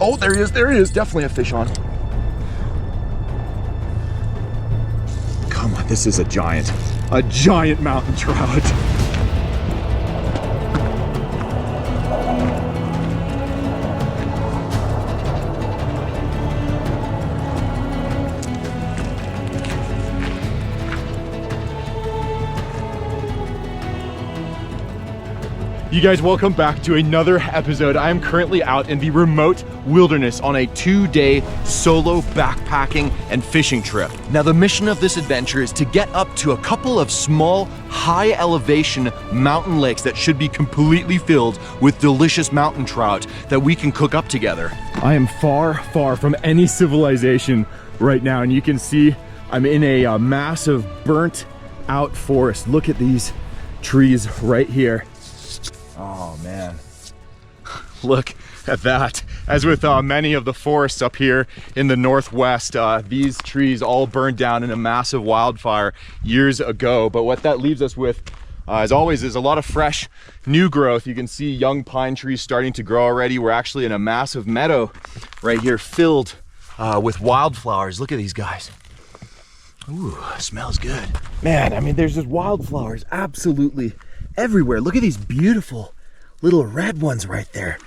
Oh, there he is, definitely a fish on. Come on, this is a giant mountain trout. You guys, welcome back to another episode. I am currently out in the remote wilderness on a 2-day solo backpacking and fishing trip. Now, the mission of this adventure is to get up to a couple of small, high elevation mountain lakes that should be completely filled with delicious mountain trout that we can cook up together. I am far, far from any civilization right now, and you can see I'm in a massive burnt out forest. Look at these trees right here. Oh man, look at that. As with many of the forests up here in the Northwest, these trees all burned down in a massive wildfire years ago. But what that leaves us with, as always, is a lot of fresh new growth. You can see young pine trees starting to grow already. We're actually in a massive meadow right here filled with wildflowers. Look at these guys. Ooh, smells good. Man, I mean, there's just wildflowers absolutely everywhere. Look at these beautiful little red ones right there.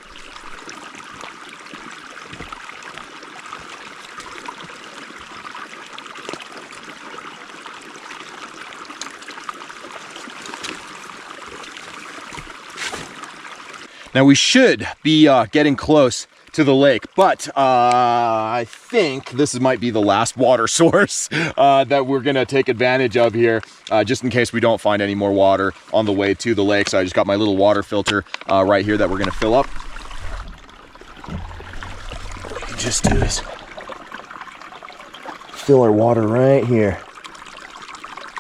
Now we should be getting close to the lake, but I think this might be the last water source that we're gonna take advantage of here, just in case we don't find any more water on the way to the lake. So I just got my little water filter right here that we're gonna fill up. What we can just do is fill our water right here.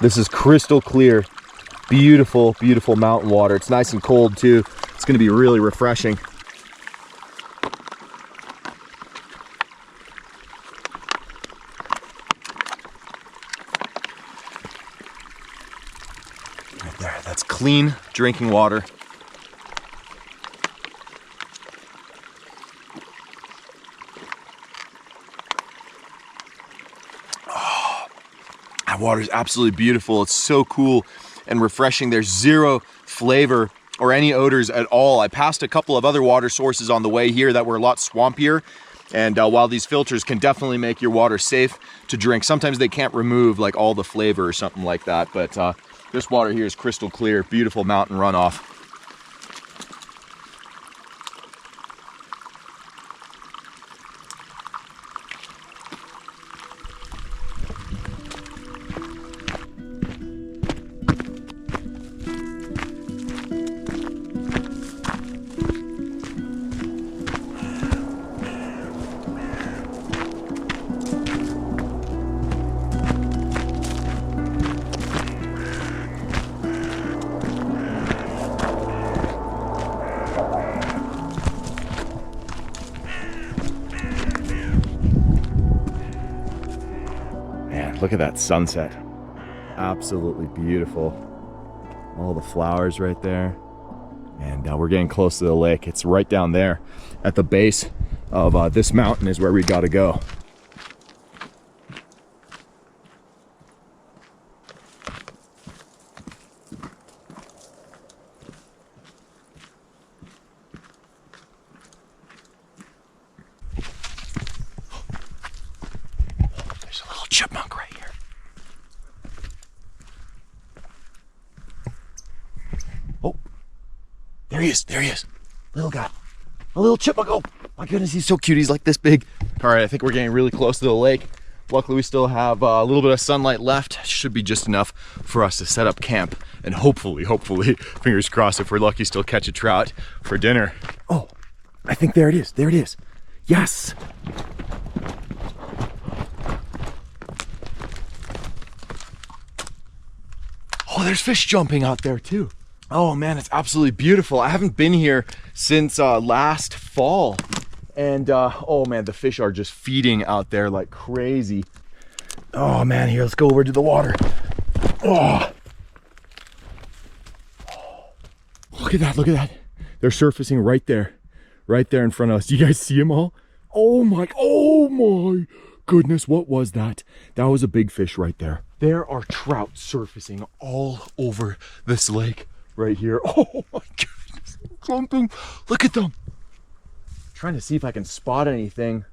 This is crystal clear, beautiful, beautiful mountain water. It's nice and cold too. It's gonna be really refreshing. Right there, that's clean drinking water. Oh, that water is absolutely beautiful. It's so cool and refreshing. There's zero flavor or any odors at all. I passed a couple of other water sources on the way here that were a lot swampier. And while these filters can definitely make your water safe to drink, sometimes they can't remove like all the flavor or something like that. But this water here is crystal clear, beautiful mountain runoff. Look at that sunset. Absolutely beautiful. All the flowers right there. And we're getting close to the lake. It's right down there at the base of this mountain is where we gotta go. There's a little chipmunk right here. Oh, there he is, little guy, a little chipmunk. Oh my goodness, he's so cute. He's like this big. All right, I think we're getting really close to the lake. Luckily, we still have a little bit of sunlight left. Should be just enough for us to set up camp and hopefully, fingers crossed, if we're lucky, still catch a trout for dinner. Oh, I think there it is. Yes. Oh, there's fish jumping out there too. Oh man, it's absolutely beautiful. I haven't been here since last fall. And oh man, the fish are just feeding out there like crazy. Oh man, here, let's go over to the water. Oh, look at that. They're surfacing right there in front of us. Do you guys see them all? Oh my goodness, what was that? That was a big fish right there. There are trout surfacing all over this lake right here. Oh my goodness, jumping. Look at them. Trying to see if I can spot anything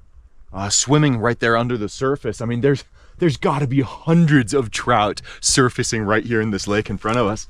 swimming right there under the surface. I mean, there's got to be hundreds of trout surfacing right here in this lake in front of us.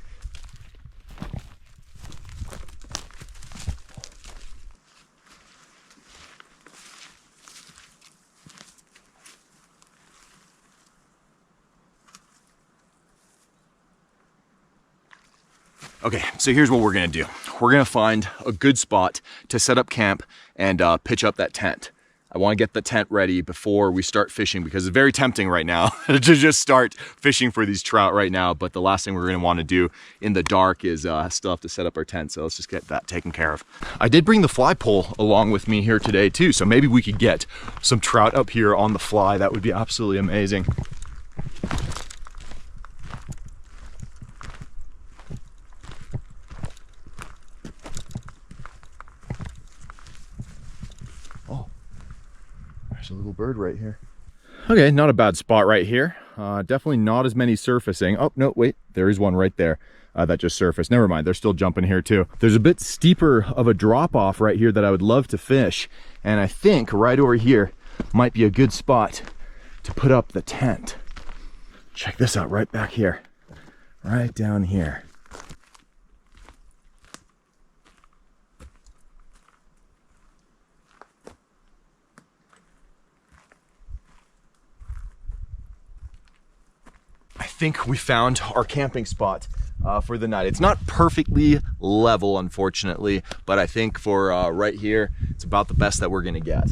Okay, so here's what we're gonna do. We're gonna find a good spot to set up camp and pitch up that tent. I wanna get the tent ready before we start fishing because it's very tempting right now to just start fishing for these trout right now. But the last thing we're gonna wanna do in the dark is still have to set up our tent. So let's just get that taken care of. I did bring the fly pole along with me here today too. So maybe we could get some trout up here on the fly. That would be absolutely amazing. There's a little bird right here. Okay, not a bad spot right here. Definitely not as many surfacing. Oh, no, wait, there is one right there that just surfaced. Never mind, they're still jumping here too. There's a bit steeper of a drop off right here that I would love to fish. And I think right over here might be a good spot to put up the tent. Check this out right back here, right down here. I think we found our camping spot for the night. It's not perfectly level, unfortunately, but I think for right here, it's about the best that we're gonna get.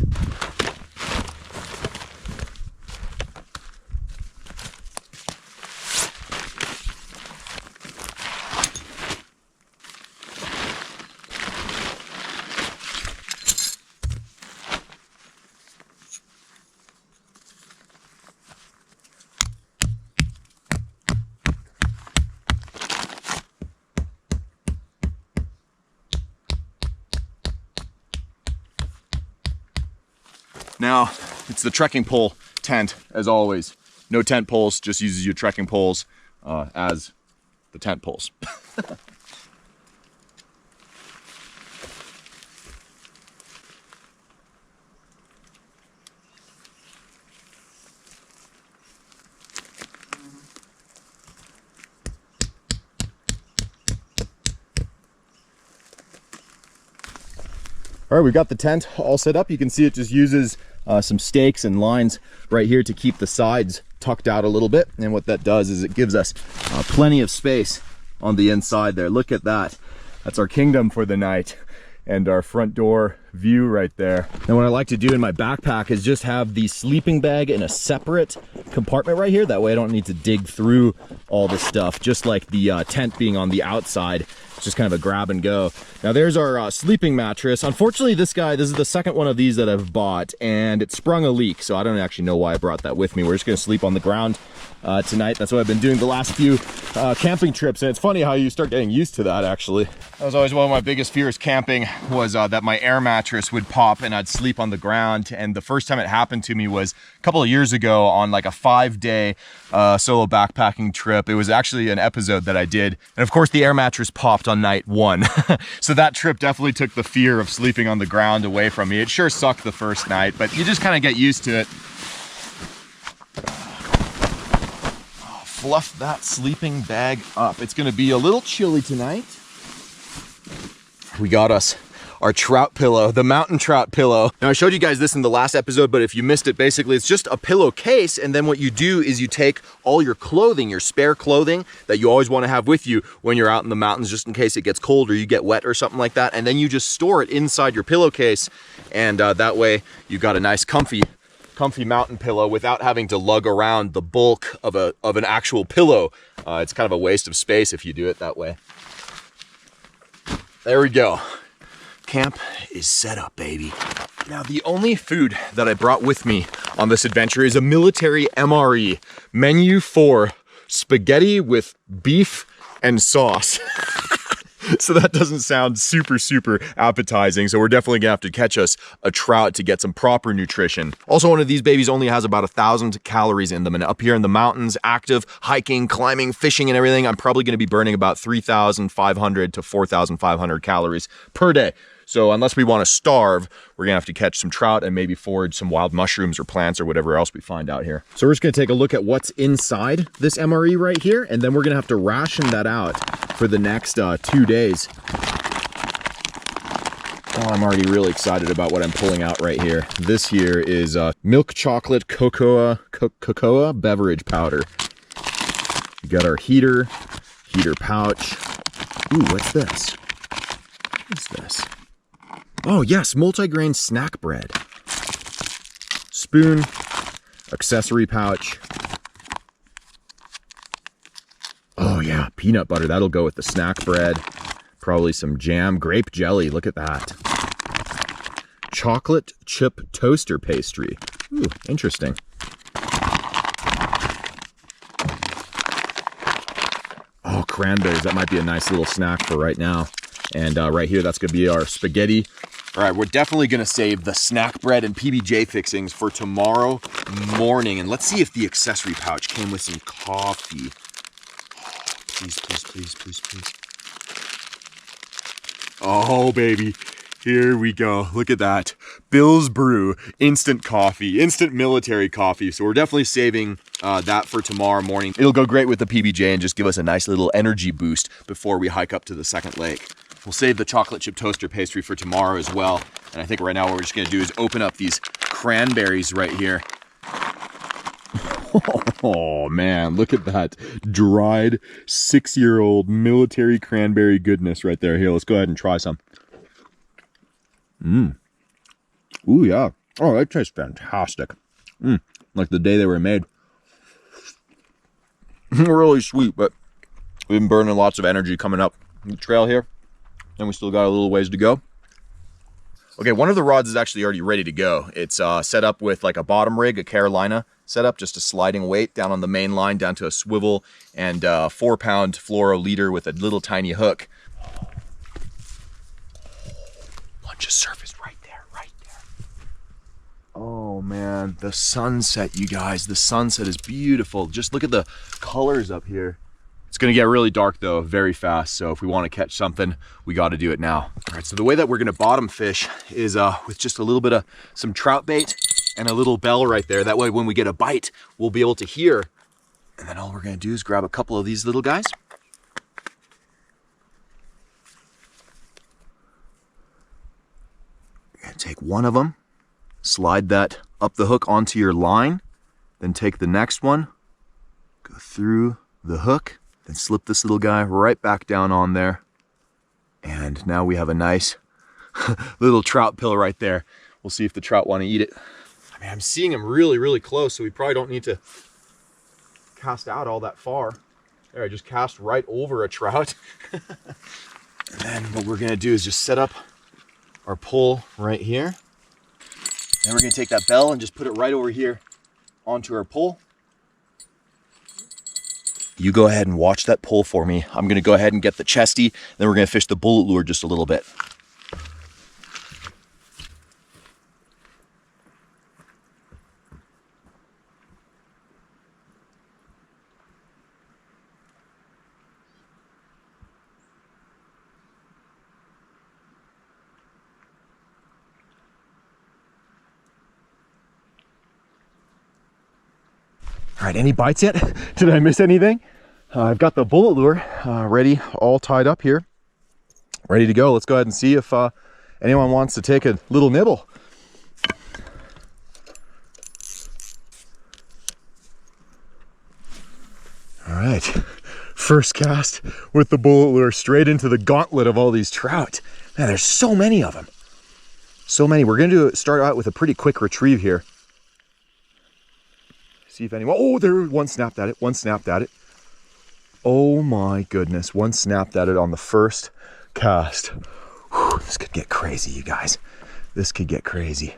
Now, it's the trekking pole tent, as always. No tent poles, just uses your trekking poles as the tent poles. All right, we've got the tent all set up. You can see it just uses some stakes and lines right here to keep the sides tucked out a little bit. And what that does is it gives us plenty of space on the inside there. Look at that. That's our kingdom for the night and our front door view right there. And what I like to do in my backpack is just have the sleeping bag in a separate compartment right here. That way I don't need to dig through all the stuff, just like the tent being on the outside. It's just kind of a grab and go. Now there's our sleeping mattress. Unfortunately, this is the second one of these that I've bought, and it sprung a leak, so I don't actually know why I brought that with me. We're just gonna sleep on the ground tonight. That's what I've been doing the last few camping trips, and it's funny how you start getting used to that, actually. That was always one of my biggest fears camping, was that my air mattress would pop and I'd sleep on the ground. And the first time it happened to me was a couple of years ago on like a 5-day solo backpacking trip. It was actually an episode that I did, and of course the air mattress popped on night 1. So that trip definitely took the fear of sleeping on the ground away from me. It sure sucked the first night, but you just kind of get used to it. Fluff that sleeping bag up. It's gonna be a little chilly tonight. We got us our trout pillow, the mountain trout pillow. Now I showed you guys this in the last episode, but if you missed it, basically it's just a pillowcase, and then what you do is you take all your clothing, your spare clothing that you always want to have with you when you're out in the mountains, just in case it gets cold or you get wet or something like that, and then you just store it inside your pillowcase, and that way you got a nice comfy mountain pillow without having to lug around the bulk of an actual pillow. It's kind of a waste of space if you do it that way. There we go. Camp is set up, baby. Now, the only food that I brought with me on this adventure is a military MRE menu for spaghetti with beef and sauce. So that doesn't sound super appetizing. So we're definitely gonna have to catch us a trout to get some proper nutrition. Also, one of these babies only has about 1,000 calories in them. And up here in the mountains, active, hiking, climbing, fishing, and everything, I'm probably gonna be burning about 3,500 to 4,500 calories per day. So unless we want to starve, we're gonna have to catch some trout and maybe forage some wild mushrooms or plants or whatever else we find out here. So we're just gonna take a look at what's inside this MRE right here, and then we're gonna have to ration that out for the next 2 days. Oh, I'm already really excited about what I'm pulling out right here. This here is milk chocolate cocoa beverage powder. We got our heater pouch. Ooh, what's this? What's this? Oh yes, multigrain snack bread. Spoon, accessory pouch. Oh yeah, peanut butter, that'll go with the snack bread. Probably some jam, grape jelly, look at that. Chocolate chip toaster pastry. Ooh, interesting. Oh, cranberries, that might be a nice little snack for right now. And right here, that's gonna be our spaghetti. All right, we're definitely gonna save the snack bread and PBJ fixings for tomorrow morning. And let's see if the accessory pouch came with some coffee. Please. Oh, baby, here we go. Look at that. Bill's Brew, instant coffee, instant military coffee. So we're definitely saving that for tomorrow morning. It'll go great with the PBJ and just give us a nice little energy boost before we hike up to the second lake. We'll save the chocolate chip toaster pastry for tomorrow as well. And I think right now what we're just gonna do is open up these cranberries right here. Oh man, look at that dried 6-year-old military cranberry goodness right there. Here, let's go ahead and try some. Ooh, yeah. Oh, that tastes fantastic. Like the day they were made. Really sweet, but we've been burning lots of energy coming up the trail here. And we still got a little ways to go. Okay, one of the rods is actually already ready to go. It's set up with like a bottom rig, a Carolina setup, just a sliding weight down on the main line, down to a swivel, and 4-pound fluoro leader with a little tiny hook. One just surfaced right there. Oh man, the sunset, you guys. The sunset is beautiful. Just look at the colors up here. It's gonna get really dark though, very fast. So if we wanna catch something, we gotta do it now. All right, so the way that we're gonna bottom fish is with just a little bit of some trout bait and a little bell right there. That way when we get a bite, we'll be able to hear. And then all we're gonna do is grab a couple of these little guys. You're gonna take one of them, slide that up the hook onto your line, then take the next one, go through the hook, then slip this little guy right back down on there. And now we have a nice little trout pill right there. We'll see if the trout want to eat it. I mean, I'm seeing him really close, so we probably don't need to cast out all that far. There, I just cast right over a trout. And then what we're gonna do is just set up our pole right here. Then we're gonna take that bell and just put it right over here onto our pole. You go ahead and watch that pole for me. I'm gonna go ahead and get the chesty, then we're gonna fish the bullet lure just a little bit. All right, any bites yet? Did I miss anything? I've got the bullet lure ready, all tied up here, ready to go. Let's go ahead and see if anyone wants to take a little nibble. All right, first cast with the bullet lure straight into the gauntlet of all these trout. Man, there's so many of them. So many. We're gonna start out with a pretty quick retrieve here. See if anyone, oh, there, one snapped at it, Oh my goodness, one snapped at it on the first cast. Whew, this could get crazy, you guys. This could get crazy.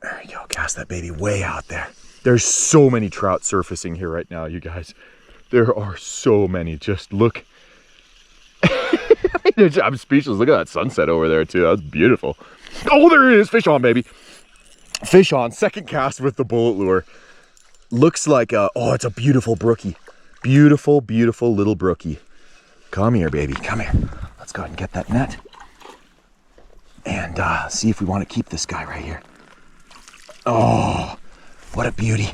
There you go, cast that baby way out there. There's so many trout surfacing here right now, you guys. There are so many, just look I'm speechless. Look at that sunset over there too. That's beautiful. Oh, there it is. Fish on, baby. Fish on. Second cast with the bullet lure. Looks like a, oh, it's a beautiful brookie. Beautiful, beautiful little brookie. Come here, baby. Come here. Let's go ahead and get that net. And see if we want to keep this guy right here. Oh, what a beauty.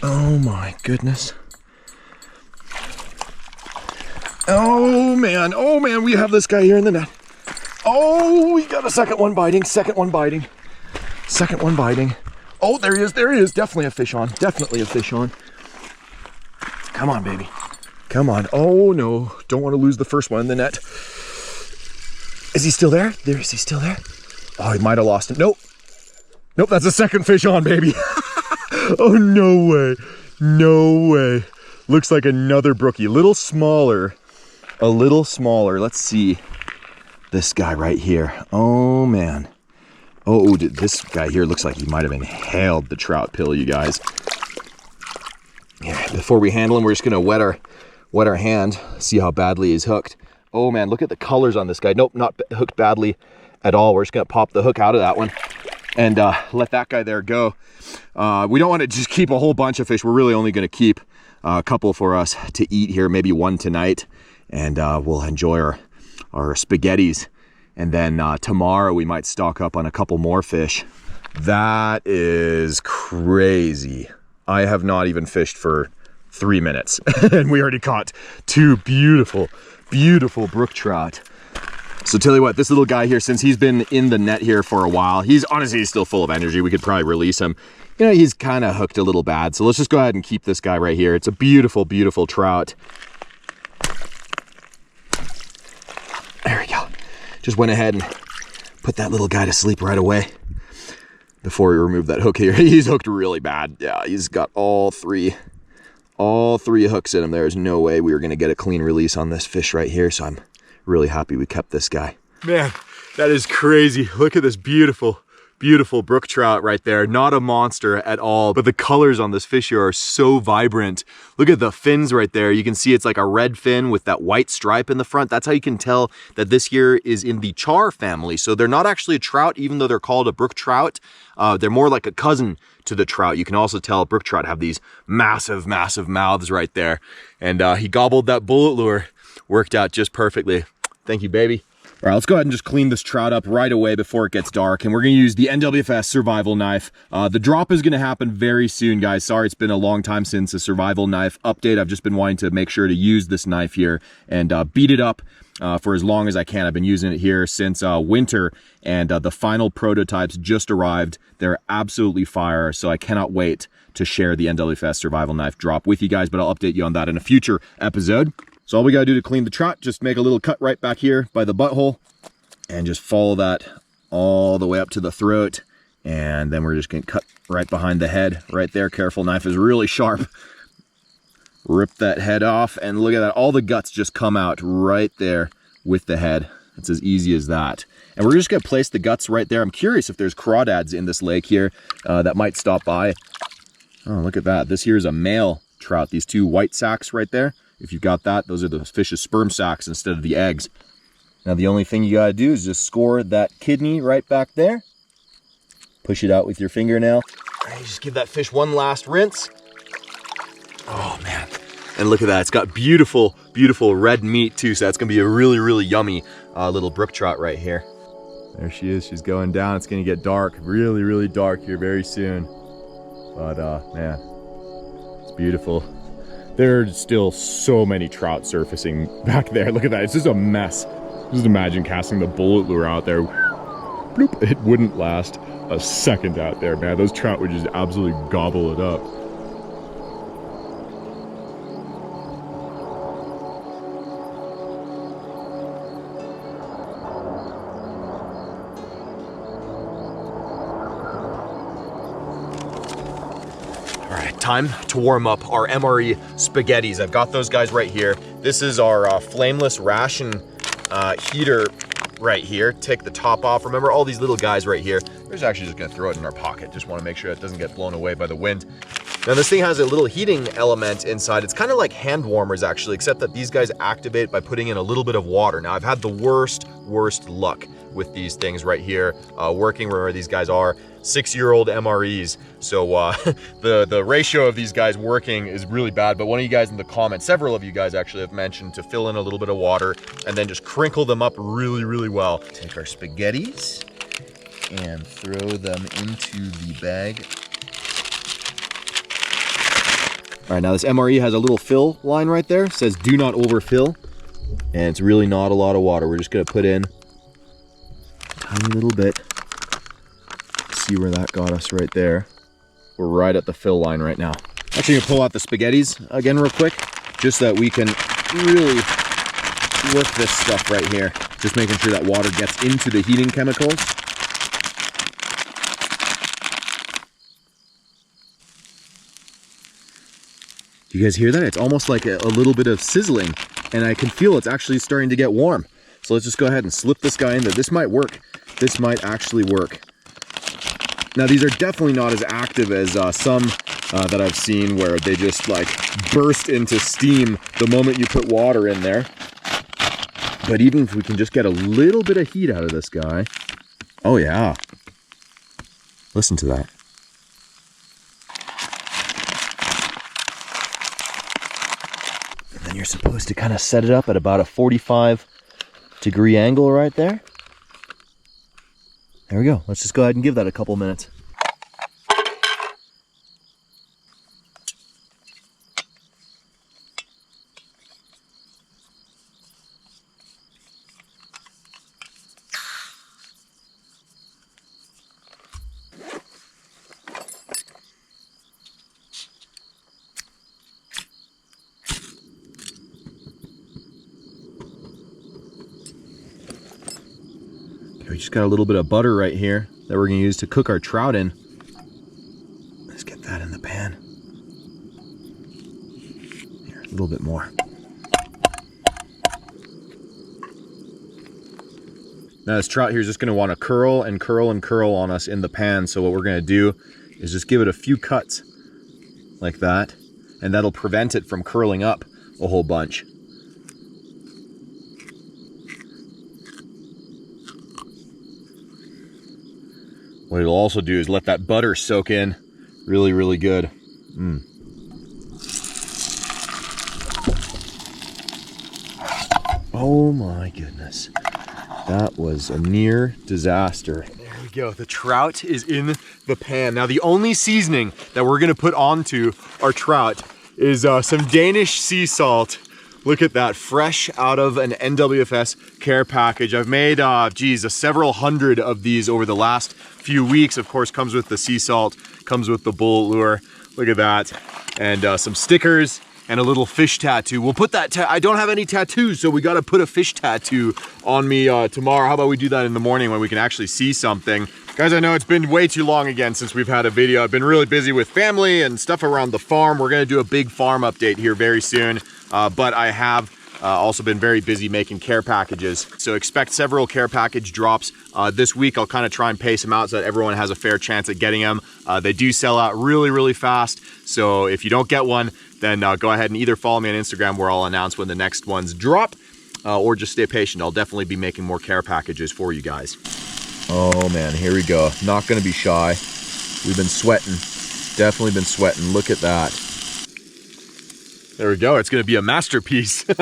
Oh my goodness. Oh man, we have this guy here in the net. Oh, we got a second one biting, second one biting. Oh, there he is, definitely a fish on, Come on, baby, come on. Oh no, don't want to lose the first one in the net. Is he still there? Is he still there? Oh, he might have lost him. Nope, that's a second fish on, baby. Oh, no way. Looks like another brookie, a little smaller. Let's see this guy right here. Oh man. Oh, this guy here looks like he might have inhaled the trout pill, you guys. Yeah, before we handle him, we're just gonna wet our hand, see how badly he's hooked. Oh man, look at the colors on this guy. Nope, not hooked badly at all. We're just gonna pop the hook out of that one and let that guy there go. We don't want to just keep a whole bunch of fish. We're really only going to keep a couple for us to eat here, maybe one tonight, and we'll enjoy our spaghettis. And then tomorrow we might stock up on a couple more fish. That is crazy. I have not even fished for 3 minutes and we already caught two beautiful brook trout. So tell you what, this little guy here, since he's been in the net here for a while, he's still full of energy. We could probably release him. You know, he's kind of hooked a little bad. So let's just go ahead and keep this guy right here. It's a beautiful trout. There we go. Just went ahead and put that little guy to sleep right away before we remove that hook here. He's hooked really bad. Yeah, he's got all three hooks in him. There's no way we were going to get a clean release on this fish right here. So I'm really happy we kept this guy. Man, that is crazy. Look at this beautiful brook trout right there. Not a monster at all, but the colors on this fish here are so vibrant. Look at the fins right there. You can see it's like a red fin with that white stripe in the front. That's how you can tell that this here is in the char family. So they're not actually a trout, even though they're called a brook trout. They're more like a cousin to the trout. You can also tell brook trout have these massive mouths right there. And he gobbled that bullet lure. Worked out just perfectly. Thank you, baby. All right, let's go ahead and just clean this trout up right away before it gets dark. And we're gonna use the NWFS Survival Knife. The drop is gonna happen very soon, guys. Sorry, it's been a long time since a survival knife update. I've just been wanting to make sure to use this knife here and beat it up for as long as I can. I've been using it here since winter, and the final prototypes just arrived. They're absolutely fire, so I cannot wait to share the NWFS Survival Knife drop with you guys, but I'll update you on that in a future episode. So all we gotta do to clean the trout, just make a little cut right back here by the butthole and just follow that all the way up to the throat. And then we're just gonna cut right behind the head right there. Careful, knife is really sharp. Rip that head off and look at that. All the guts just come out right there with the head. It's as easy as that. And we're just gonna place the guts right there. I'm curious if there's crawdads in this lake here that might stop by. Oh, look at that. This here is a male trout. These two white sacks right there. If you've got that, those are the fish's sperm sacs instead of the eggs. Now the only thing you gotta do is just score that kidney right back there. Push it out with your fingernail. And just give that fish one last rinse. Oh man. And look at that, it's got beautiful red meat too, so that's gonna be a really yummy little brook trout right here. There she is, she's going down. It's gonna get dark, really dark here very soon. But man, it's beautiful. There's still so many trout surfacing back there. Look at that, it's just a mess. Just imagine casting the bullet lure out there. Bloop, it wouldn't last a second out there, man. Those trout would just absolutely gobble it up. Time to warm up our MRE spaghettis. I've got those guys right here. This is our flameless ration heater right here. Take the top off. Remember all these little guys right here. There's We're actually just gonna throw it in our pocket. Just wanna make sure it doesn't get blown away by the wind. Now this thing has a little heating element inside. It's kind of like hand warmers actually, except that these guys activate by putting in a little bit of water. Now I've had the worst luck with these things right here, working where these guys are. 6-year-old MREs. So the ratio of these guys working is really bad, but one of you guys in the comments, several of you guys actually have mentioned to fill in a little bit of water and then just crinkle them up really well. Take our spaghettis and throw them into the bag. All right, now this MRE has a little fill line right there. It says do not overfill. And it's really not a lot of water. We're just gonna put in a tiny little bit. See where that got us right there. We're right at the fill line right now. Actually gonna pull out the spaghettis again real quick, just so that we can really work this stuff right here. Just making sure that water gets into the heating chemicals. You guys hear that? It's almost like a little bit of sizzling, and I can feel it's actually starting to get warm. So let's just go ahead and slip this guy in there. This might work. This might actually work. Now these are definitely not as active as some that I've seen where they just like burst into steam the moment you put water in there. But even if we can just get a little bit of heat out of this guy. Oh yeah. Listen to that. You're supposed to kind of set it up at about a 45-degree angle right there. There we go. Let's just go ahead and give that a couple minutes. We just got a little bit of butter right here that we're going to use to cook our trout in. Let's get that in the pan. Here, a little bit more. Now this trout here is just going to want to curl and curl and curl on us in the pan. So what we're going to do is just give it a few cuts like that, and that'll prevent it from curling up a whole bunch. What it'll also do is let that butter soak in really good. Oh my goodness. That was a near disaster. There we go. The trout is in the pan. Now the only seasoning that we're gonna put onto our trout is some Danish sea salt. Look at that, fresh out of an NWFS care package. I've made, several hundred of these over the last few weeks. Of course, comes with the sea salt, comes with the bullet lure. Look at that. And some stickers and a little fish tattoo. We'll put that, I don't have any tattoos, so we gotta put a fish tattoo on me tomorrow. How about we do that in the morning when we can actually see something? Guys, I know it's been way too long again since we've had a video. I've been really busy with family and stuff around the farm. We're gonna do a big farm update here very soon. But I have also been very busy making care packages. So expect several care package drops this week. I'll kind of try and pace them out so that everyone has a fair chance at getting them. They do sell out really fast. So if you don't get one, then go ahead and either follow me on Instagram where I'll announce when the next ones drop, or just stay patient. I'll definitely be making more care packages for you guys. Oh man, here we go. Not gonna be shy. We've been sweating. Definitely been sweating. Look at that. There we go. It's going to be a masterpiece. All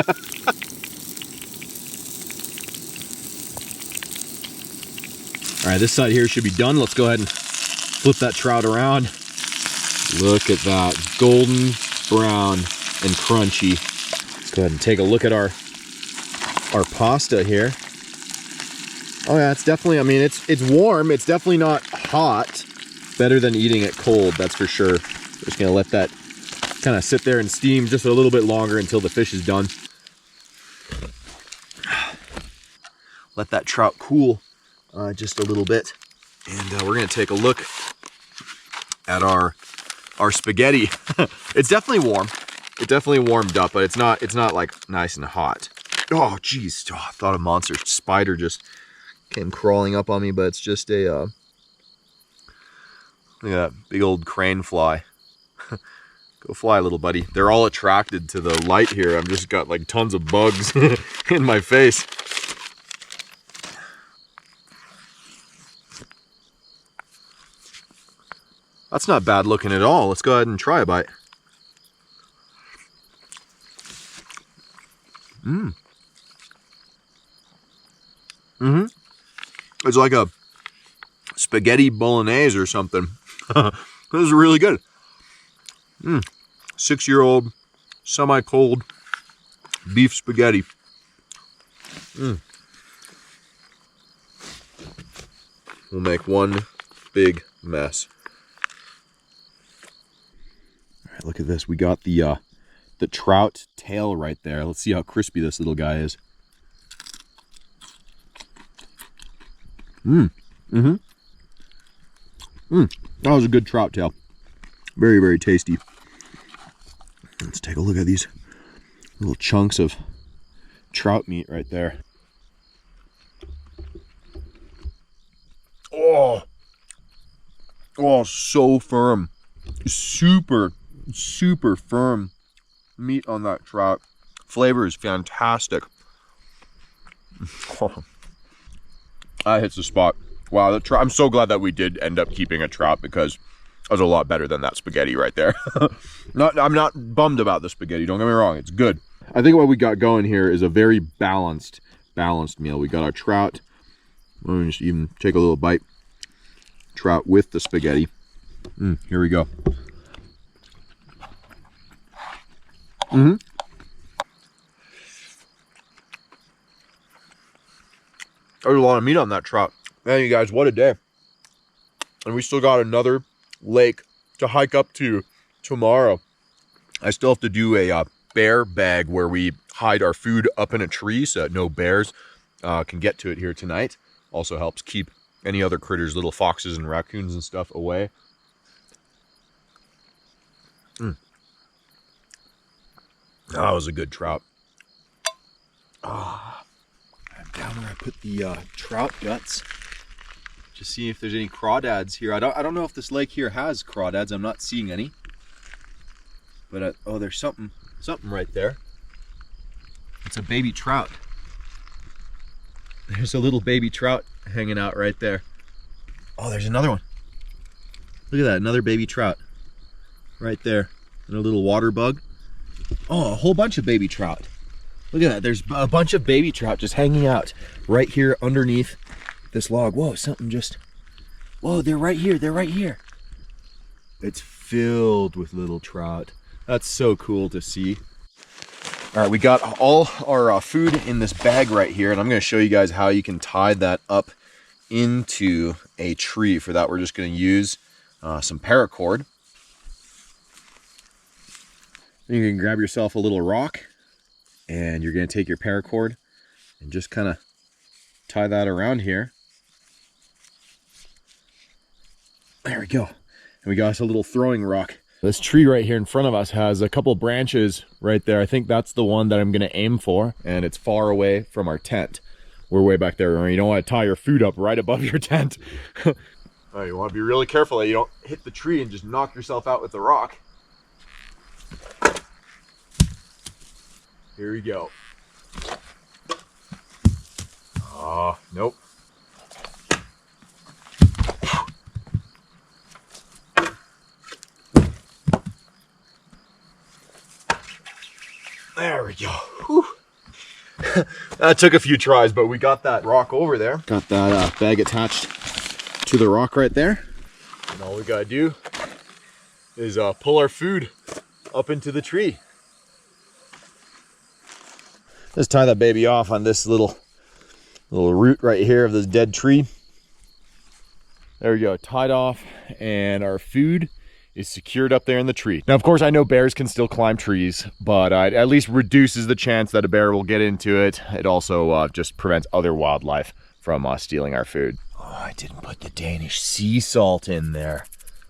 right, this side here should be done. Let's go ahead and flip that trout around. Look at that, golden brown and crunchy. Let's go ahead and take a look at our pasta here. Oh yeah, it's definitely, I mean, it's warm. It's definitely not hot. Better than eating it cold, that's for sure. We're just gonna let that kind of sit there and steam just a little bit longer until the fish is done. Let that trout cool just a little bit. And we're gonna take a look at our spaghetti. It's definitely warm. It definitely warmed up, but it's not like nice and hot. Oh geez, oh, I thought a monster spider just came crawling up on me, but it's just a Look at that big old crane fly. Go fly, little buddy. They're all attracted to the light here. I've just got like tons of bugs in my face. That's not bad looking at all. Let's go ahead and try a bite. It's like a spaghetti bolognese or something. This is really good. 6-year-old, semi-cold beef spaghetti. We'll make one big mess. All right, look at this. We got the trout tail right there. Let's see how crispy this little guy is. That was a good trout tail. Very, very tasty. Let's take a look at these little chunks of trout meat right there. Oh, so firm. Super, super firm meat on that trout. Flavor is fantastic. That hits the spot. Wow, the trout. I'm so glad that we did end up keeping a trout, because that was a lot better than that spaghetti right there. I'm not bummed about the spaghetti, don't get me wrong, it's good. I think what we got going here is a very balanced meal. We got our trout. Let me just even take a little bite. Trout with the spaghetti. Here we go. There's a lot of meat on that trout. Man, you guys, what a day. And we still got another lake to hike up to tomorrow. I still have to do a bear bag where we hide our food up in a tree so that no bears can get to it here tonight. Also helps keep any other critters, little foxes and raccoons and stuff, away. That was a good trout. Down where I put the trout guts. Just seeing if there's any crawdads here. I don't know if this lake here has crawdads. I'm not seeing any. But oh, there's something right there. It's a baby trout. There's a little baby trout hanging out right there. Oh, there's another one. Look at that, another baby trout right there. And a little water bug. Oh, a whole bunch of baby trout. Look at that, there's a bunch of baby trout just hanging out right here underneath this log. Whoa, whoa, they're right here. It's filled with little trout. That's so cool to see. All right, we got all our food in this bag right here, and I'm gonna show you guys how you can tie that up into a tree. For that, we're just gonna use some paracord. You can grab yourself a little rock, and you're gonna take your paracord and just kind of tie that around here. There we go. And we got us a little throwing rock. This tree right here in front of us has a couple branches right there. I think that's the one that I'm gonna aim for, and it's far away from our tent. We're way back there. You don't want to tie your food up right above your tent. All right, you want to be really careful that you don't hit the tree and just knock yourself out with the rock. Here we go. Nope. There we go. Whew. That took a few tries, but we got that rock over there. Got that bag attached to the rock right there. And all we gotta do is pull our food up into the tree. Let's tie that baby off on this little root right here of this dead tree. There we go, tied off, and our food is secured up there in the tree. Now, of course, I know bears can still climb trees, but it at least reduces the chance that a bear will get into it. It also just prevents other wildlife from stealing our food. Oh, I didn't put the Danish sea salt in there.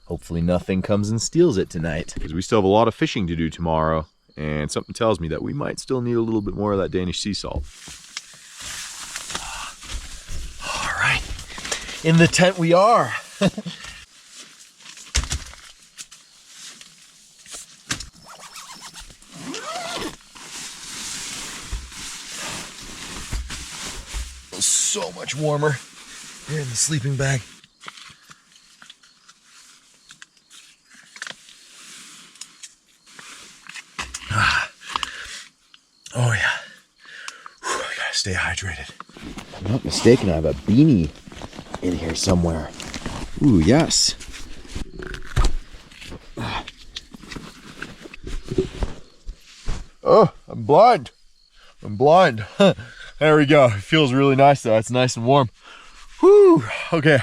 Hopefully nothing comes and steals it tonight, because we still have a lot of fishing to do tomorrow, and something tells me that we might still need a little bit more of that Danish sea salt. All right, in the tent we are. so much warmer here in the sleeping bag. Oh yeah. Whew, I gotta stay hydrated. If I'm not mistaken, I have a beanie in here somewhere. Ooh, yes. Oh, I'm blind. I'm blind. There we go. It feels really nice though. It's nice and warm. Whew. Okay.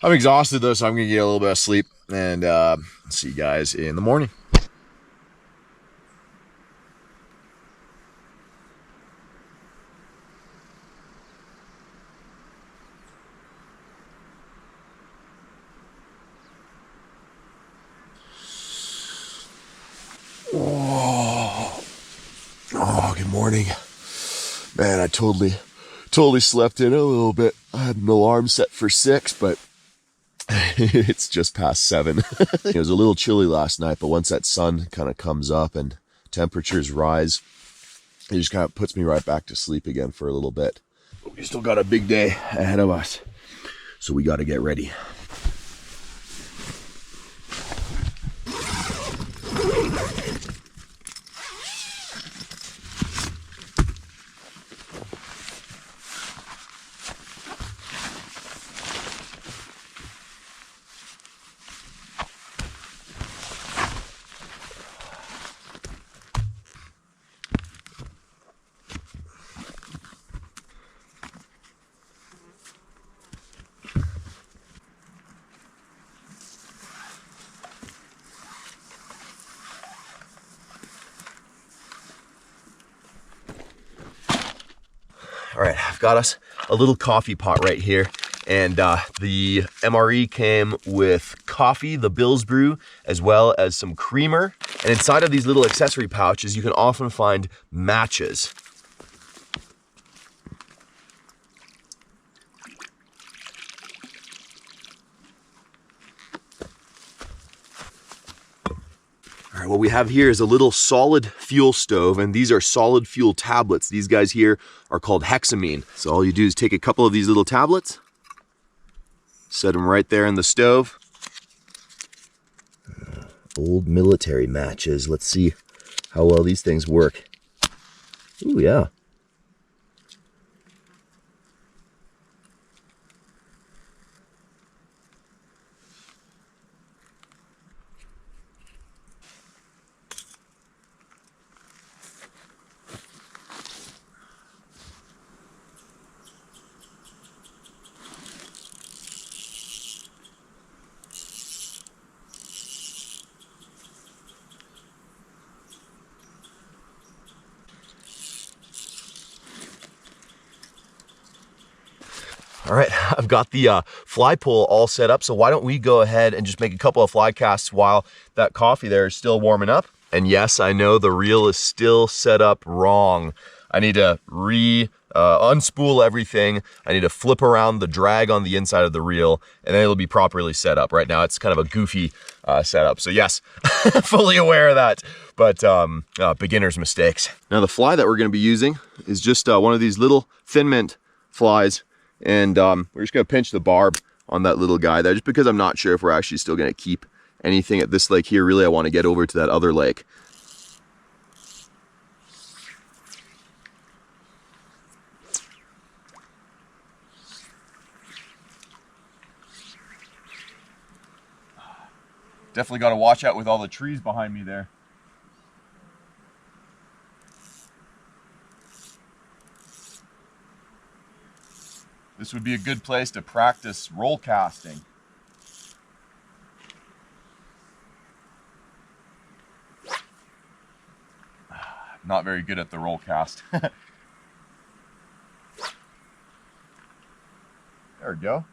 I'm exhausted though, so I'm gonna get a little bit of sleep and see you guys in the morning. Oh, good morning. Man, I totally slept in a little bit. I had an alarm set for 6, but it's just past 7. It was a little chilly last night, but once that sun kind of comes up and temperatures rise, it just kind of puts me right back to sleep again for a little bit. But we still got a big day ahead of us, so we got to get ready. All right, I've got us a little coffee pot right here, and the MRE came with coffee, the Bill's Brew, as well as some creamer. And inside of these little accessory pouches, you can often find matches. All right, what we have here is a little solid fuel stove, and these are solid fuel tablets. These guys here are called hexamine. So all you do is take a couple of these little tablets, set them right there in the stove. Old military matches. Let's see how well these things work. Ooh, yeah. All right, I've got the fly pole all set up, so why don't we go ahead and just make a couple of fly casts while that coffee there is still warming up. And yes, I know the reel is still set up wrong. I need to unspool everything. I need to flip around the drag on the inside of the reel, and then it'll be properly set up. Right now, it's kind of a goofy setup. So yes, fully aware of that, but beginner's mistakes. Now the fly that we're gonna be using is just one of these little thin mint flies. And we're just gonna pinch the barb on that little guy there, just because I'm not sure if we're actually still gonna keep anything at this lake here. Really, I wanna get over to that other lake. Definitely gotta watch out with all the trees behind me there. This would be a good place to practice roll casting. Not very good at the roll cast. There we go.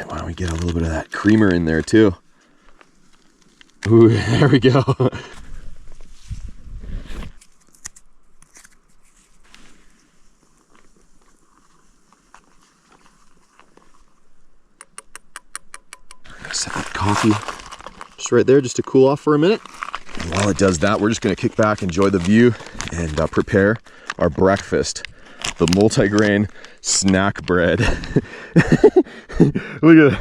Why don't we get a little bit of that creamer in there too? Ooh, there we go. Set that coffee just right there just to cool off for a minute. And while it does that, we're just gonna kick back, enjoy the view, and prepare our breakfast. The multigrain snack bread. Look at that.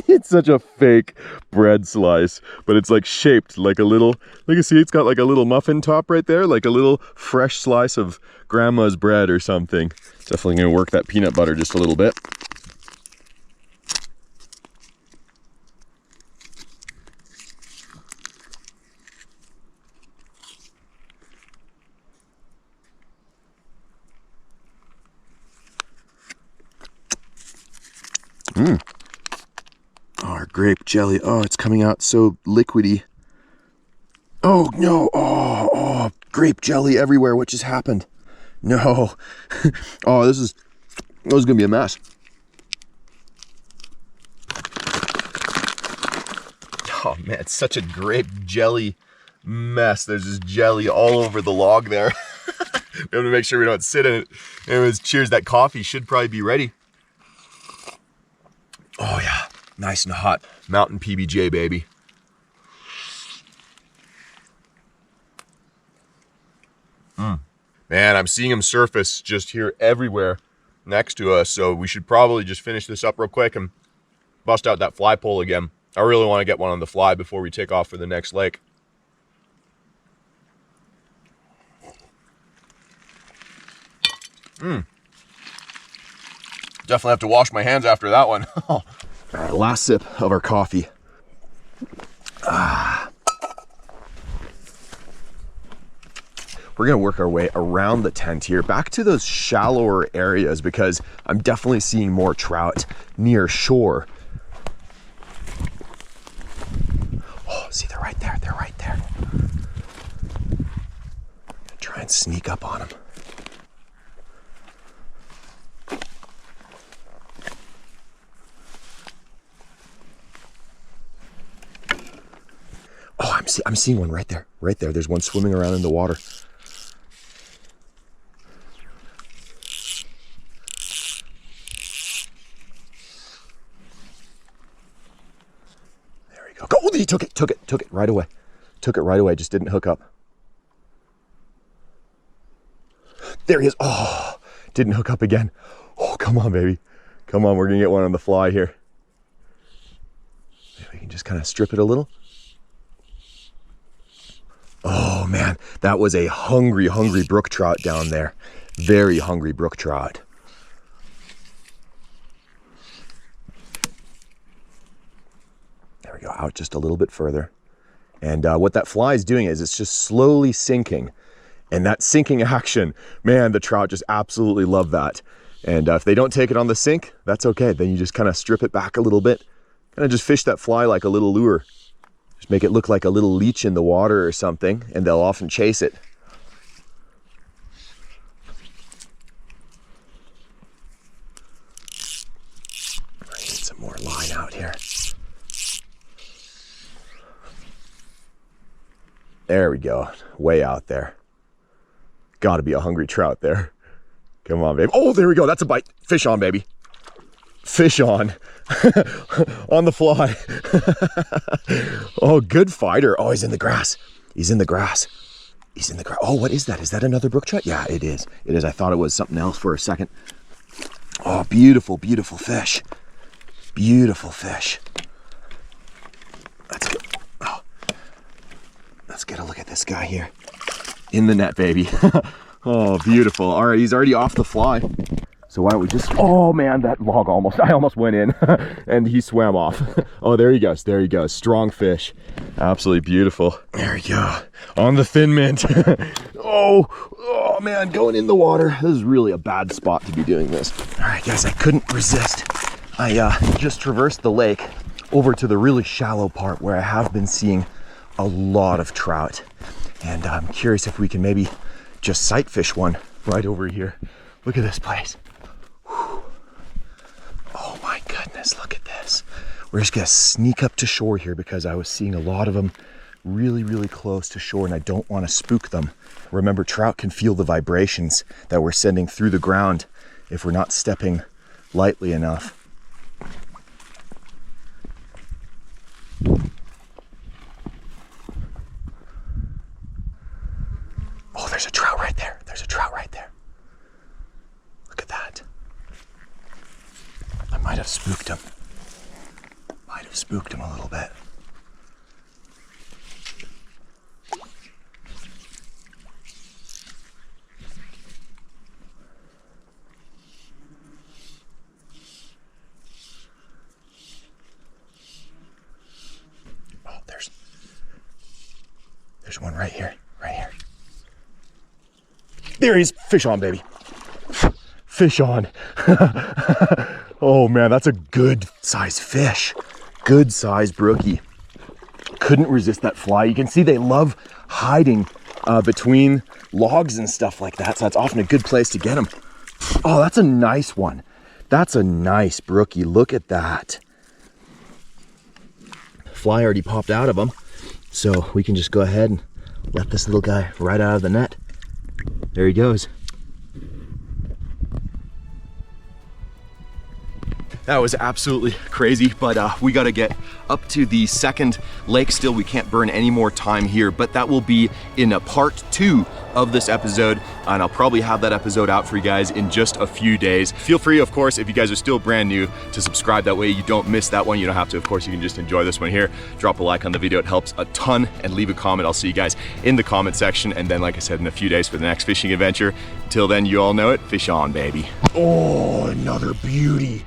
It's such a fake bread slice, but it's like shaped like a little, look, you see it's got like a little muffin top right there, like a little fresh slice of grandma's bread or something. Definitely gonna work that peanut butter just a little bit. Mmm. Oh, our grape jelly. Oh, it's coming out so liquidy. Oh, no. Oh, grape jelly everywhere. What just happened? No. Oh, this is going to be a mess. Oh, man, it's such a grape jelly mess. There's just jelly all over the log there. We have to make sure we don't sit in it. Anyways, cheers. That coffee should probably be ready. Oh, yeah. Nice and hot. Mountain PBJ, baby. Man, I'm seeing them surface just here everywhere next to us, so we should probably just finish this up real quick and bust out that fly pole again. I really want to get one on the fly before we take off for the next lake. Definitely have to wash my hands after that one. All right, last sip of our coffee. We're gonna work our way around the tent here, back to those shallower areas, because I'm definitely seeing more trout near shore. Oh, see, they're right there, they're right there. Try and sneak up on them. Oh, I'm seeing one right there, right there. There's one swimming around in the water. There we go. Oh, he took it right away. Took it right away, just didn't hook up. There he is. Oh, didn't hook up again. Oh, come on, baby. Come on, we're gonna get one on the fly here. Maybe we can just kind of strip it a little. Oh man, that was a hungry brook trout down there. Very hungry brook trout. There we go, out just a little bit further. And what that fly is doing is it's just slowly sinking. And that sinking action, man, the trout just absolutely love that. And if they don't take it on the sink, that's okay. Then you just kind of strip it back a little bit. Kind of just fish that fly like a little lure. Just make it look like a little leech in the water or something, and they'll often chase it. Get some more line out here. There we go, way out there. Gotta be a hungry trout there. Come on, baby. Oh, there we go, that's a bite. Fish on, baby. Fish on. On the fly. Oh, good fighter. Oh, he's in the grass. He's in the grass. He's in the grass. Oh, what is that? Is that another brook trout? Yeah, it is. It is. I thought it was something else for a second. Oh, beautiful, beautiful fish. Beautiful fish. Let's get a look at this guy here. In the net, baby. Oh, beautiful. All right, he's already off the fly. So why don't we just, oh man, that log I almost went in and he swam off. Oh, there he goes, strong fish. Absolutely beautiful. There we go, on the thin mint. Oh man, going in the water. This is really a bad spot to be doing this. All right guys, I couldn't resist. I just traversed the lake over to the really shallow part where I have been seeing a lot of trout. And I'm curious if we can maybe just sight fish one right over here. Look at this place. Oh my goodness, look at this. We're just gonna sneak up to shore here because I was seeing a lot of them really close to shore and I don't want to spook them. Remember, trout can feel the vibrations that we're sending through the ground if we're not stepping lightly enough. there's a trout right there. Look at that. I might have spooked him. Might have spooked him a little bit. Oh, there's one right here, right here. There he is, fish on, baby. Fish on. Oh man, that's a good size fish. Good size brookie. Couldn't resist that fly. You can see they love hiding between logs and stuff like that, so that's often a good place to get them. Oh, that's a nice one. That's a nice brookie. Look at that. Fly already popped out of him, so we can just go ahead and let this little guy right out of the net. There he goes. That was absolutely crazy, but we gotta get up to the second lake still. We can't burn any more time here, but that will be in a part 2 of this episode, and I'll probably have that episode out for you guys in just a few days. Feel free, of course, if you guys are still brand new, to subscribe. That way you don't miss that one. You don't have to, of course, you can just enjoy this one here. Drop a like on the video, it helps a ton, and leave a comment. I'll see you guys in the comment section, and then, like I said, in a few days for the next fishing adventure. Till then, you all know it, fish on, baby. Oh, another beauty.